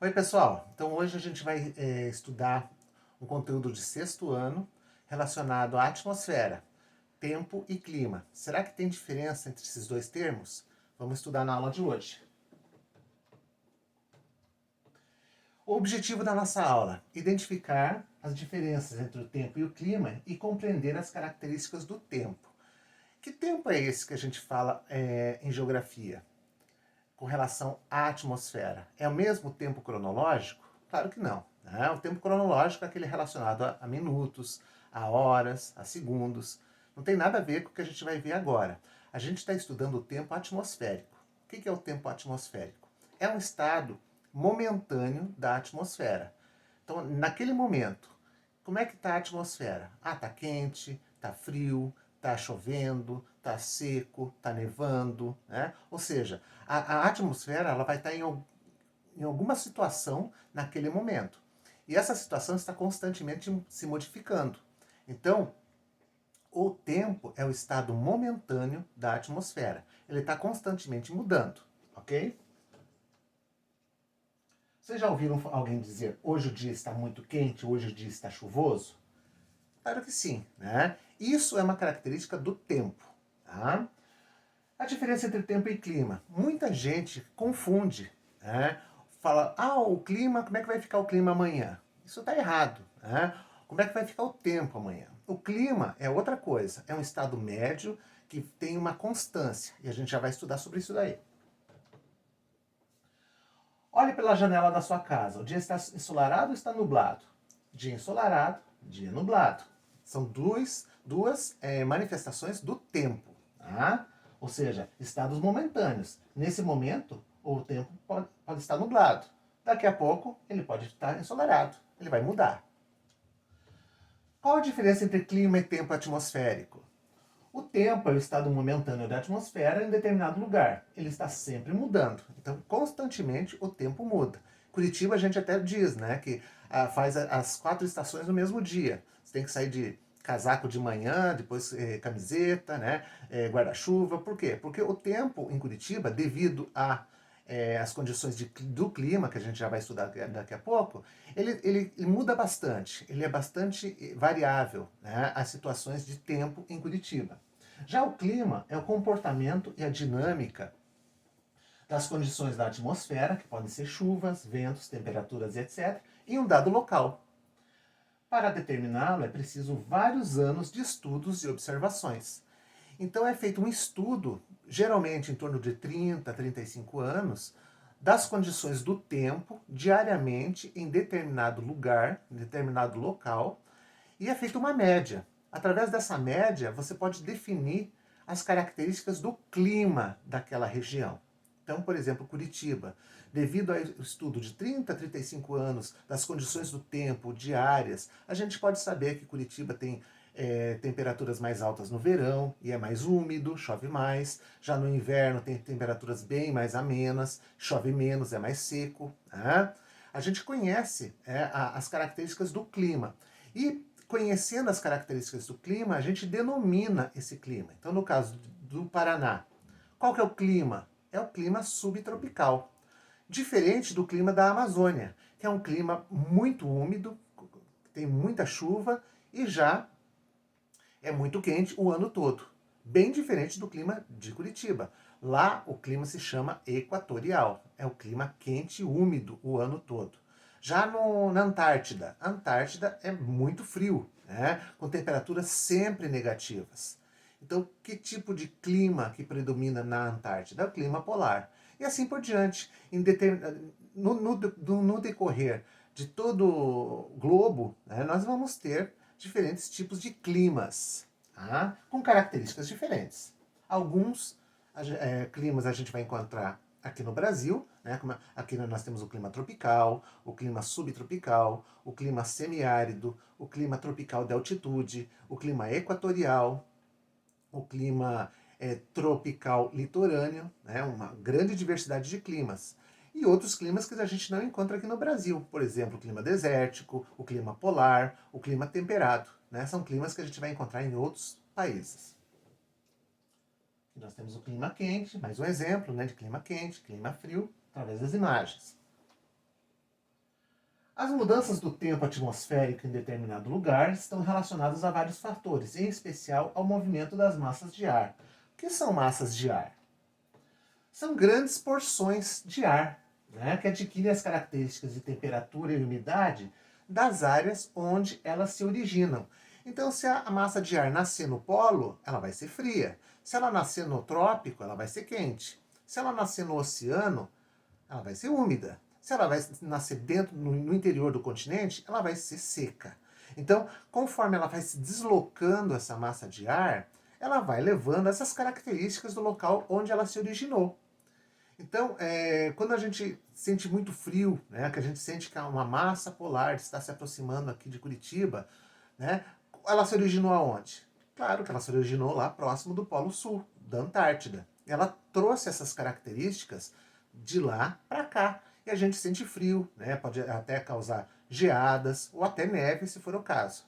Oi, pessoal. Então, hoje a gente vai estudar um conteúdo de sexto ano relacionado à atmosfera, tempo e clima. Será que tem diferença entre esses dois termos? Vamos estudar na aula de hoje. O objetivo da nossa aula é identificar as diferenças entre o tempo e o clima e compreender as características do tempo. Que tempo é esse que a gente fala em geografia? Com relação à atmosfera. É o mesmo tempo cronológico? Claro que não. Né? O tempo cronológico é aquele relacionado a minutos, a horas, a segundos. Não tem nada a ver com o que a gente vai ver agora. A gente está estudando o tempo atmosférico. O que é o tempo atmosférico? É um estado momentâneo da atmosfera. Então, naquele momento, como é que está a atmosfera? Ah, está quente, está frio, está chovendo, está seco, está nevando, né? Ou seja, a atmosfera ela vai estar em alguma situação naquele momento. E essa situação está constantemente se modificando. Então, o tempo é o estado momentâneo da atmosfera. Ele está constantemente mudando, ok? Vocês já ouviram alguém dizer hoje o dia está muito quente, hoje o dia está chuvoso? Claro que sim, né? Isso é uma característica do tempo, tá? A diferença entre tempo e clima. Muita gente confunde, né? Fala, o clima, como é que vai ficar o clima amanhã? Isso está errado, né? Como é que vai ficar o tempo amanhã? O clima é outra coisa, é um estado médio que tem uma constância, e a gente já vai estudar sobre isso daí. Olhe pela janela da sua casa. O dia está ensolarado ou está nublado? Dia ensolarado, dia nublado. São duas manifestações do tempo. Tá? Ou seja, estados momentâneos. Nesse momento, o tempo pode estar nublado. Daqui a pouco, ele pode estar ensolarado. Ele vai mudar. Qual a diferença entre clima e tempo atmosférico? O tempo é o estado momentâneo da atmosfera em determinado lugar. Ele está sempre mudando. Então, constantemente, o tempo muda. Curitiba, a gente até diz, né, que faz as 4 estações no mesmo dia. Você tem que sair de casaco de manhã, depois camiseta, né, guarda-chuva. Por quê? Porque o tempo em Curitiba, devido as condições do clima, que a gente já vai estudar daqui a pouco, ele muda bastante, ele é bastante variável, né, as situações de tempo em Curitiba. Já o clima é o comportamento e a dinâmica das condições da atmosfera, que podem ser chuvas, ventos, temperaturas, etc., em um dado local. Para determiná-lo, é preciso vários anos de estudos e observações. Então é feito um estudo, geralmente em torno de 30 a 35 anos, das condições do tempo diariamente em determinado lugar, em determinado local, e é feita uma média. Através dessa média, você pode definir as características do clima daquela região. Então, por exemplo, Curitiba, devido ao estudo de 30 a 35 anos das condições do tempo diárias, a gente pode saber que Curitiba tem temperaturas mais altas no verão e é mais úmido, chove mais. Já no inverno tem temperaturas bem mais amenas, chove menos, é mais seco. Né? A gente conhece as características do clima. E conhecendo as características do clima, a gente denomina esse clima. Então, no caso do Paraná, qual que é o clima? É o clima subtropical. Diferente do clima da Amazônia, que é um clima muito úmido, tem muita chuva e já é muito quente o ano todo. Bem diferente do clima de Curitiba. Lá o clima se chama equatorial. É o clima quente e úmido o ano todo. Já na Antártida, a Antártida é muito frio, né? Com temperaturas sempre negativas. Então, que tipo de clima que predomina na Antártida? É o clima polar. E assim por diante. No decorrer de todo o globo, né, nós vamos ter diferentes tipos de climas, tá? Com características diferentes. Alguns climas a gente vai encontrar aqui no Brasil, né? Aqui nós temos o clima tropical, o clima subtropical, o clima semiárido, o clima tropical de altitude, o clima equatorial, o clima tropical litorâneo, né? Uma grande diversidade de climas. E outros climas que a gente não encontra aqui no Brasil. Por exemplo, o clima desértico, o clima polar, o clima temperado. Né? São climas que a gente vai encontrar em outros países. E nós temos o clima quente, mais um exemplo, né, de clima quente, clima frio, através das imagens. As mudanças do tempo atmosférico em determinado lugar estão relacionadas a vários fatores, em especial ao movimento das massas de ar. O que são massas de ar? São grandes porções de ar, né, que adquirem as características de temperatura e umidade das áreas onde elas se originam. Então, se a massa de ar nascer no polo, ela vai ser fria. Se ela nascer no trópico, ela vai ser quente. Se ela nascer no oceano, ela vai ser úmida. Se ela vai nascer dentro, no interior do continente, ela vai ser seca. Então, conforme ela vai se deslocando essa massa de ar, ela vai levando essas características do local onde ela se originou. Então, quando a gente sente muito frio, né, que a gente sente que uma massa polar está se aproximando aqui de Curitiba, né, ela se originou aonde? Claro que ela se originou lá próximo do Polo Sul, da Antártida. Ela trouxe essas características de lá para cá. E a gente sente frio, né, pode até causar geadas ou até neve, se for o caso.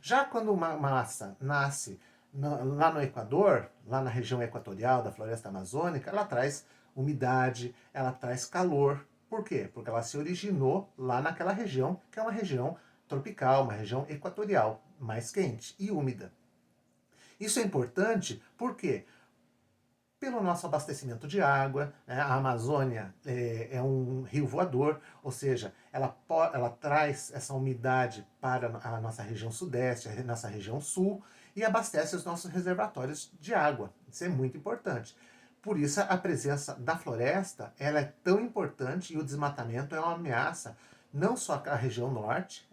Já quando uma massa nasce lá no Equador, lá na região equatorial da floresta amazônica, ela traz umidade, ela traz calor. Por quê? Porque ela se originou lá naquela região, que é uma região tropical, uma região equatorial, mais quente e úmida. Isso é importante porque pelo nosso abastecimento de água, né? A Amazônia é um rio voador, ou seja, ela traz essa umidade para a nossa região sudeste, a nossa região sul, e abastece os nossos reservatórios de água. Isso é muito importante. Por isso, a presença da floresta ela é tão importante e o desmatamento é uma ameaça não só à região norte,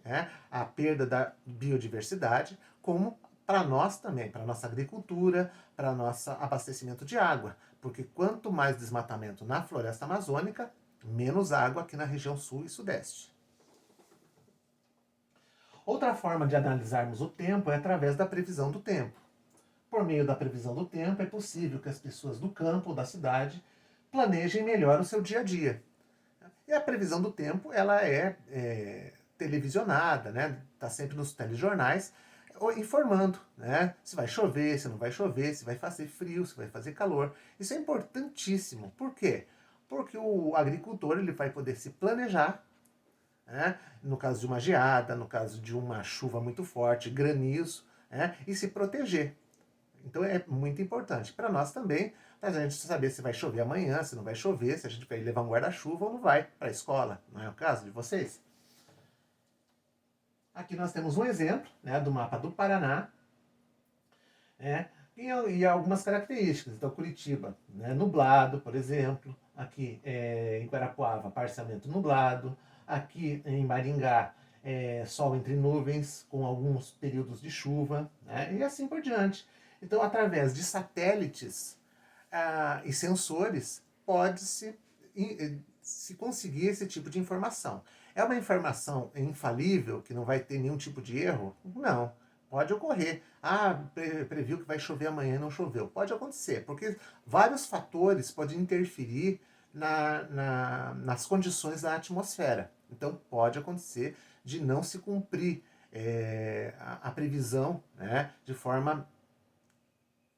a perda da biodiversidade, como para nós também, para a nossa agricultura, para nosso abastecimento de água. Porque quanto mais desmatamento na floresta amazônica, menos água aqui na região sul e sudeste. Outra forma de analisarmos o tempo é através da previsão do tempo. Por meio da previsão do tempo, é possível que as pessoas do campo ou da cidade planejem melhor o seu dia a dia. E a previsão do tempo, ela é televisionada, né? Está sempre nos telejornais, informando, né? Se vai chover, se não vai chover, se vai fazer frio, se vai fazer calor. Isso é importantíssimo. Por quê? Porque o agricultor ele vai poder se planejar, né? No caso de uma geada, no caso de uma chuva muito forte, granizo, né? E se proteger. Então é muito importante. Para nós também, para a gente saber se vai chover amanhã, se não vai chover, se a gente vai levar um guarda-chuva ou não vai para a escola. Não é o caso de vocês? Aqui nós temos um exemplo, né, do mapa do Paraná, né, e algumas características. Então, Curitiba, né, nublado, por exemplo. Aqui em Guarapuava, parcialmente nublado. Aqui em Maringá, sol entre nuvens, com alguns períodos de chuva, né, e assim por diante. Então, através de satélites e sensores, pode-se conseguir esse tipo de informação. É uma informação infalível, que não vai ter nenhum tipo de erro? Não. Pode ocorrer. Previu que vai chover amanhã e não choveu. Pode acontecer, porque vários fatores podem interferir nas condições da atmosfera. Então, pode acontecer de não se cumprir a previsão, né, de forma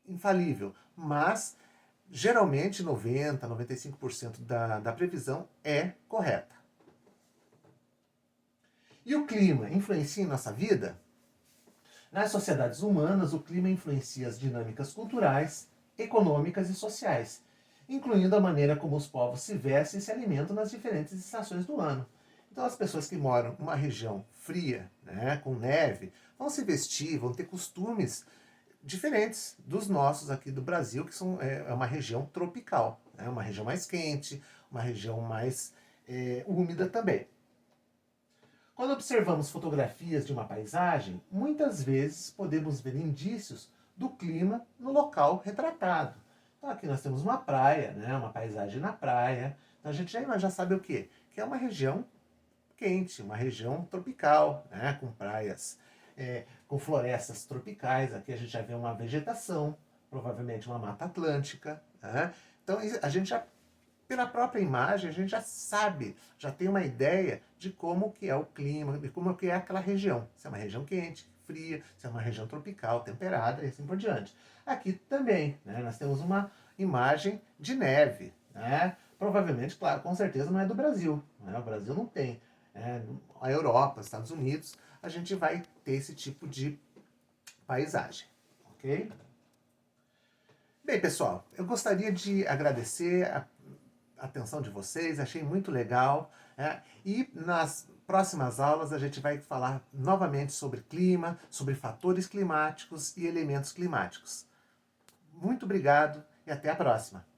infalível. Mas, geralmente, 90%, 95% da previsão é correta. E o clima influencia em nossa vida? Nas sociedades humanas, o clima influencia as dinâmicas culturais, econômicas e sociais, incluindo a maneira como os povos se vestem e se alimentam nas diferentes estações do ano. Então, as pessoas que moram numa região fria, né, com neve, vão se vestir, vão ter costumes diferentes dos nossos aqui do Brasil, que é uma região tropical, né, uma região mais quente, uma região mais úmida também. Quando observamos fotografias de uma paisagem, muitas vezes podemos ver indícios do clima no local retratado. Então aqui nós temos uma praia, né, uma paisagem na praia. Então a gente já sabe o quê? Que é uma região quente, uma região tropical, né, com praias, com florestas tropicais. Aqui a gente já vê uma vegetação, provavelmente uma mata atlântica. Né? Então a gente já pela própria imagem, a gente já sabe, já tem uma ideia de como que é o clima, de como que é aquela região. Se é uma região quente, fria, se é uma região tropical, temperada e assim por diante. Aqui também, né, nós temos uma imagem de neve. Né? Provavelmente, claro, com certeza não é do Brasil. Né? O Brasil não tem a Europa, Estados Unidos, a gente vai ter esse tipo de paisagem, ok? Bem, pessoal, eu gostaria de agradecer a atenção de vocês, achei muito legal, e nas próximas aulas a gente vai falar novamente sobre clima, sobre fatores climáticos e elementos climáticos. Muito obrigado e até a próxima!